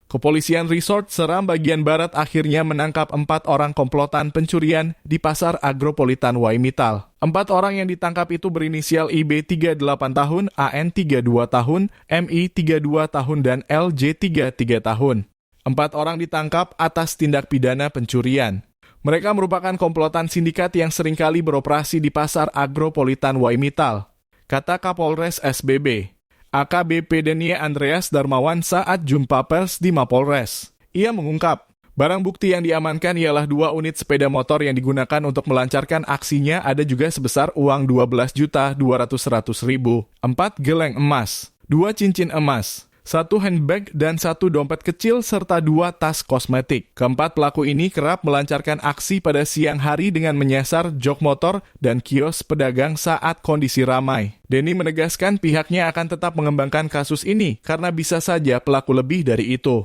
Kepolisian Resort Seram bagian barat akhirnya menangkap 4 orang komplotan pencurian di Pasar Agropolitan Waimittal. 4 orang yang ditangkap itu berinisial IB 38 tahun, AN 32 tahun, MI 32 tahun, dan LJ 33 tahun. 4 orang ditangkap atas tindak pidana pencurian. Mereka merupakan komplotan sindikat yang seringkali beroperasi di Pasar Agropolitan Waimittal, kata Kapolres SBB. AKBP Denia Andreas Darmawan saat jumpa pers di Mapolres. Ia mengungkap, barang bukti yang diamankan ialah 2 unit sepeda motor yang digunakan untuk melancarkan aksinya ada juga sebesar uang 12.200.000, 4 geleng emas, 2 cincin emas, 1 handbag dan 1 dompet kecil serta 2 tas kosmetik. Keempat pelaku ini kerap melancarkan aksi pada siang hari dengan menyasar jok motor dan kios pedagang saat kondisi ramai. Denny menegaskan pihaknya akan tetap mengembangkan kasus ini karena bisa saja pelaku lebih dari itu.